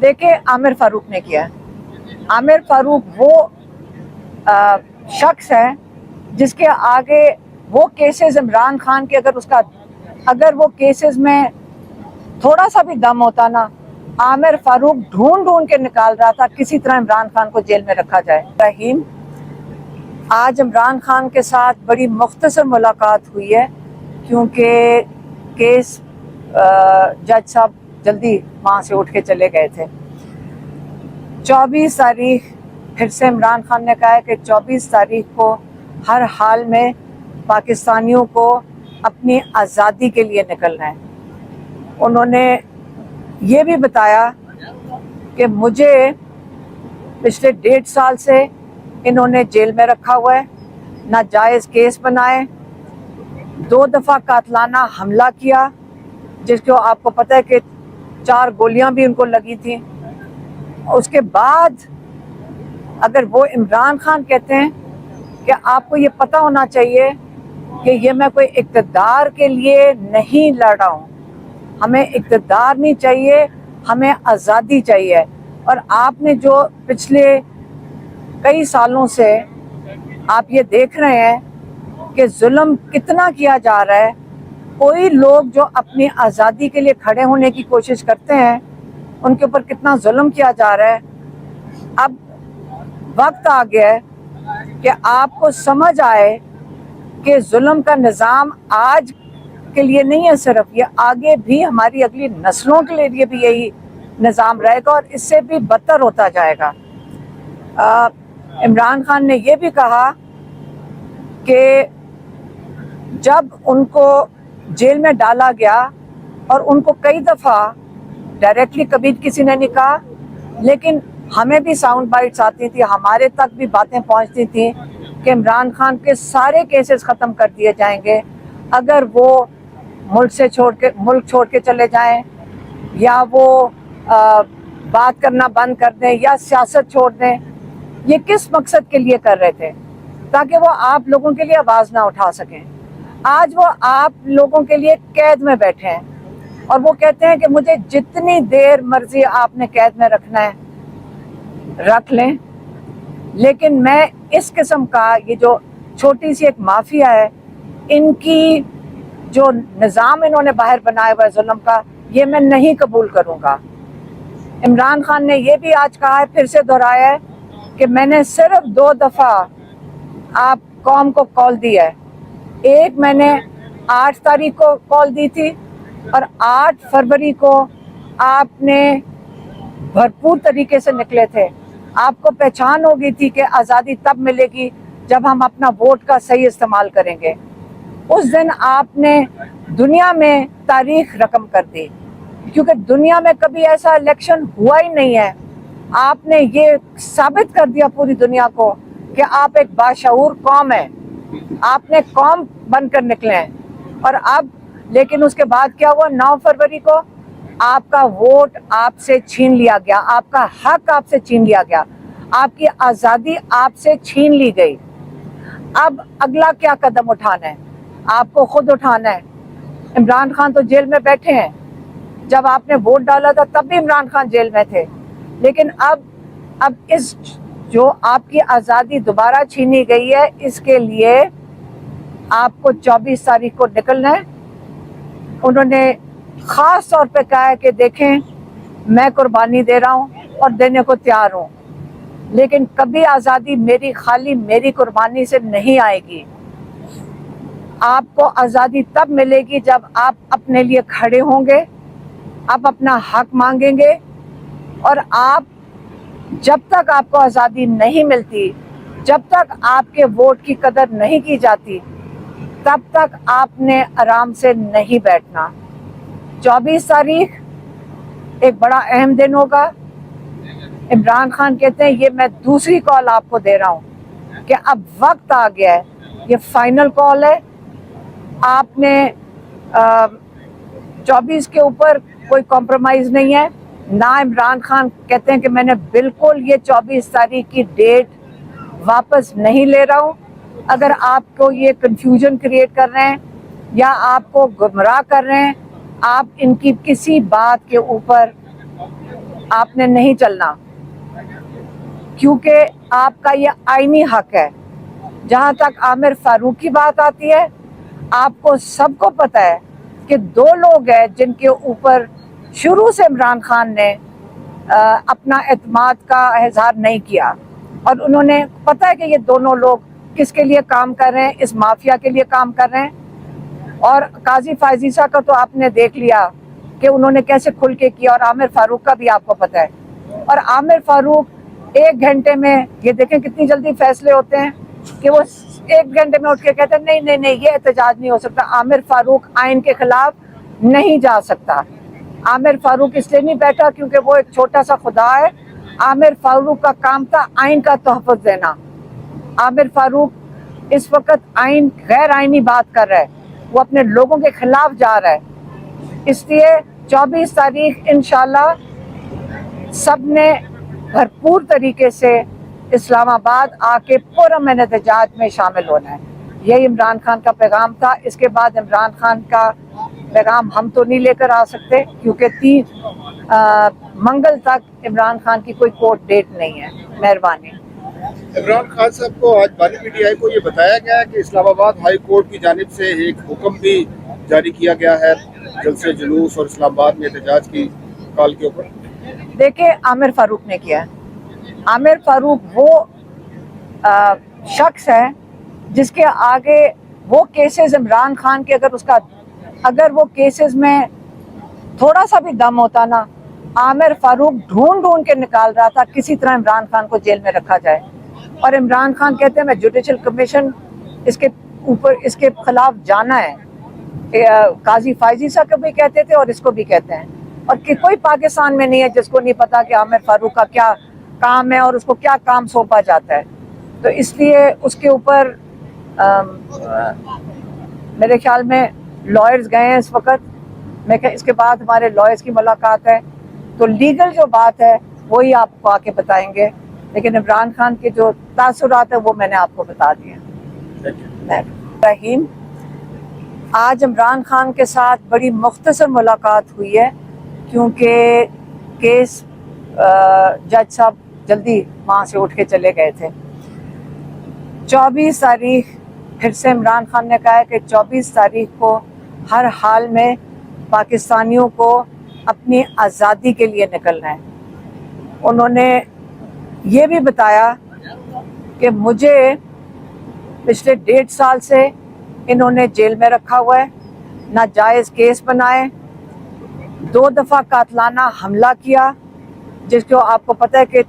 دیکھیں عامر فاروق نے کیا ہے۔ عامر فاروق وہ شخص ہے جس کے آگے وہ کیسز عمران خان کے اگر وہ کیسز میں تھوڑا سا بھی دم ہوتا نا، عامر فاروق ڈھونڈ کے نکال رہا تھا کسی طرح عمران خان کو جیل میں رکھا جائے۔ رحیم، آج عمران خان کے ساتھ بڑی مختصر ملاقات ہوئی ہے کیونکہ کیس جج صاحب جلدی وہاں سے اٹھ کے چلے گئے تھے۔ 24 تاریخ پھر سے عمران خان نے کہا ہے کہ 24 تاریخ کو ہر حال میں پاکستانیوں کو اپنی آزادی کے لیے نکلنا ہے۔ انہوں نے یہ بھی بتایا کہ مجھے پچھلے 1.5 سال سے انہوں نے جیل میں رکھا ہوا ہے، ناجائز کیس بنائے، 2 دفعہ قاتلانہ حملہ کیا جس کو آپ کو پتہ ہے کہ 4 گولیاں بھی ان کو لگی تھیں۔ اس کے بعد اگر وہ عمران خان کہتے ہیں کہ آپ کو یہ پتہ ہونا چاہیے کہ یہ میں کوئی اقتدار کے لیے نہیں لڑ رہا ہوں، ہمیں اقتدار نہیں چاہیے، ہمیں آزادی چاہیے۔ اور آپ نے جو پچھلے کئی سالوں سے آپ یہ دیکھ رہے ہیں کہ ظلم کتنا کیا جا رہا ہے، کوئی لوگ جو اپنی آزادی کے لیے کھڑے ہونے کی کوشش کرتے ہیں ان کے اوپر کتنا ظلم کیا جا رہا ہے۔ اب وقت آ گیا ہے کہ آپ کو سمجھ آئے کہ ظلم کا نظام آج کے لیے نہیں ہے، صرف یہ آگے بھی ہماری اگلی نسلوں کے لیے بھی یہی نظام رہے گا اور اس سے بھی بدتر ہوتا جائے گا۔ عمران خان نے یہ بھی کہا کہ جب ان کو جیل میں ڈالا گیا اور ان کو کئی دفعہ ڈائریکٹلی کبھی کسی نے نہیں کہا، لیکن ہمیں بھی ساؤنڈ بائٹس آتی تھی، ہمارے تک بھی باتیں پہنچتی تھیں کہ عمران خان کے سارے کیسز ختم کر دیے جائیں گے اگر وہ ملک چھوڑ کے چلے جائیں، یا وہ بات کرنا بند کر دیں یا سیاست چھوڑ دیں۔ یہ کس مقصد کے لیے کر رہے تھے؟ تاکہ وہ آپ لوگوں کے لیے آواز نہ اٹھا سکیں۔ آج وہ آپ لوگوں کے لیے قید میں بیٹھے ہیں اور وہ کہتے ہیں کہ مجھے جتنی دیر مرضی آپ نے قید میں رکھنا ہے رکھ لیں، لیکن میں اس قسم کا یہ جو چھوٹی سی ایک مافیا ہے، ان کی جو نظام انہوں نے باہر بنایا ہوا ہے ظلم کا، یہ میں نہیں قبول کروں گا۔ عمران خان نے یہ بھی آج کہا ہے، پھر سے دہرایا ہے کہ میں نے صرف 2 دفعہ آپ قوم کو کال دی ہے۔ ایک میں نے 8 تاریخ کو کال دی تھی اور 8 فروری کو آپ نے بھرپور طریقے سے نکلے تھے۔ آپ کو پہچان ہو گئی تھی کہ آزادی تب ملے گی جب ہم اپنا ووٹ کا صحیح استعمال کریں گے۔ اس دن آپ نے دنیا میں تاریخ رقم کر دی، کیونکہ دنیا میں کبھی ایسا الیکشن ہوا ہی نہیں ہے۔ آپ نے یہ ثابت کر دیا پوری دنیا کو کہ آپ ایک باشعور قوم ہیں، آپ نے قوم بن کر نکلے ہیں۔ اور اب لیکن اس کے بعد کیا ہوا؟ 9 فروری کو آپ کا ووٹ آپ سے چھین لیا گیا، آپ کا حق آپ سے چھین لیا گیا، آپ کی آزادی آپ سے چھین لی گئی۔ اب اگلا کیا قدم اٹھانا ہے؟ آپ کو خود اٹھانا ہے۔ عمران خان تو جیل میں بیٹھے ہیں، جب آپ نے ووٹ ڈالا تھا تب بھی عمران خان جیل میں تھے، لیکن اب اس جو آپ کی آزادی دوبارہ چھینی گئی ہے، اس کے لیے آپ کو 24 تاریخ کو نکلنا ہے۔ انہوں نے خاص طور پہ کہا ہے کہ دیکھیں میں قربانی دے رہا ہوں اور دینے کو تیار ہوں، لیکن کبھی آزادی خالی میری قربانی سے نہیں آئے گی۔ آپ کو آزادی تب ملے گی جب آپ اپنے لیے کھڑے ہوں گے، آپ اپنا حق مانگیں گے، اور جب تک آپ کو آزادی نہیں ملتی، جب تک آپ کے ووٹ کی قدر نہیں کی جاتی، تب تک آپ نے آرام سے نہیں بیٹھنا۔ 24 تاریخ ایک بڑا اہم دن ہوگا۔ عمران خان کہتے ہیں یہ میں دوسری کال آپ کو دے رہا ہوں کہ اب وقت آ گیا ہے، یہ فائنل کال ہے۔ آپ نے 24 کے اوپر کوئی کمپرومائز نہیں ہے، نہ عمران خان کہتے ہیں کہ میں نے بالکل یہ 24 تاریخ کی ڈیٹ واپس نہیں لے رہا ہوں۔ اگر آپ کو یہ کنفیوژن کریٹ کر رہے ہیں یا آپ کو گمراہ کر رہے ہیں، آپ ان کی کسی بات کے اوپر آپ نے نہیں چلنا، کیونکہ آپ کا یہ آئینی حق ہے۔ جہاں تک عامر فاروق کی بات آتی ہے، آپ کو سب کو پتہ ہے کہ دو لوگ ہیں جن کے اوپر شروع سے عمران خان نے اپنا اعتماد کا اظہار نہیں کیا، اور انہوں نے پتہ ہے کہ یہ دونوں لوگ کس کے لیے کام کر رہے ہیں، اس مافیا کے لیے کام کر رہے ہیں۔ اور قاضی فائزیسا کا تو آپ نے دیکھ لیا کہ انہوں نے کیسے کھل کے کیا، اور عامر فاروق کا بھی آپ کو پتہ ہے۔ اور عامر فاروق 1 گھنٹے میں، یہ دیکھیں کتنی جلدی فیصلے ہوتے ہیں کہ وہ 1 گھنٹے میں اٹھ کے کہتے ہیں نہیں یہ احتجاج نہیں ہو سکتا۔ عامر فاروق آئین کے خلاف نہیں جا سکتا۔ عامر فاروق اس لیے نہیں بیٹھا کیونکہ وہ ایک چھوٹا سا خدا ہے۔ عامر فاروق کا کام تھا آئین کا تحفظ دینا۔ عامر فاروق اس وقت غیر آئینی بات کر رہا ہے، وہ اپنے لوگوں کے خلاف جا رہا ہے۔ اس لیے 24 تاریخ انشاءاللہ سب نے بھرپور طریقے سے اسلام آباد آ کے پرامن احتجاج میں شامل ہونا ہے۔ یہی عمران خان کا پیغام تھا۔ اس کے بعد عمران خان کا پیغام ہم تو نہیں لے کر آ سکتے، کیونکہ 3 منگل تک عمران خان کی کوئی کورٹ ڈیٹ نہیں ہے۔ مہربانی۔ عمران خان صاحب کو آج بانی پی ٹی آئی کو یہ بتایا گیا ہے کہ اسلام آباد ہائی کورٹ کی جانب سے ایک حکم بھی جاری کیا گیا ہے جلسے جلوس اور اسلام آباد میں احتجاج کی کال کے اوپر۔ دیکھیں عامر فاروق نے کیا ہے۔ عامر فاروق وہ شخص ہے جس کے آگے وہ کیسز عمران خان کے اگر وہ کیسز میں تھوڑا سا بھی دم ہوتا نا، عامر فاروق ڈھونڈ کے نکال رہا تھا کسی طرح عمران خان کو جیل میں رکھا جائے۔ اور عمران خان کہتے ہیں میں جوڈیشل کمیشن اس کے خلاف جانا ہے۔ قاضی فائزیسا کو بھی کہتے تھے اور اس کو بھی کہتے ہیں، اور کہ کوئی پاکستان میں نہیں ہے جس کو نہیں پتا کہ عامر فاروق کا کیا کام ہے اور اس کو کیا کام سونپا جاتا ہے۔ تو اس لیے اس کے اوپر میرے خیال میں لائرز گئے ہیں اس وقت۔ میں کہ اس کے بعد ہمارے لائرز کی ملاقات ہے، تو لیگل جو بات ہے وہی آپ کو آ کے بتائیں گے، لیکن عمران خان کے جو تاثرات ہیں وہ میں نے آپ کو بتا دیے۔ رحیم، آج عمران خان کے ساتھ بڑی مختصر ملاقات ہوئی ہے، کیونکہ کیس جج صاحب جلدی وہاں سے اٹھ کے چلے گئے تھے۔ 24 تاریخ پھر سے عمران خان نے کہا ہے کہ 24 تاریخ کو ہر حال میں پاکستانیوں کو اپنی آزادی کے لیے نکلنا ہے۔ انہوں نے یہ بھی بتایا کہ مجھے پچھلے 1.5 سال سے انہوں نے جیل میں رکھا ہوا ہے، ناجائز کیس بنائے، 2 دفعہ قاتلانہ حملہ کیا، جس کو آپ کو پتہ ہے کہ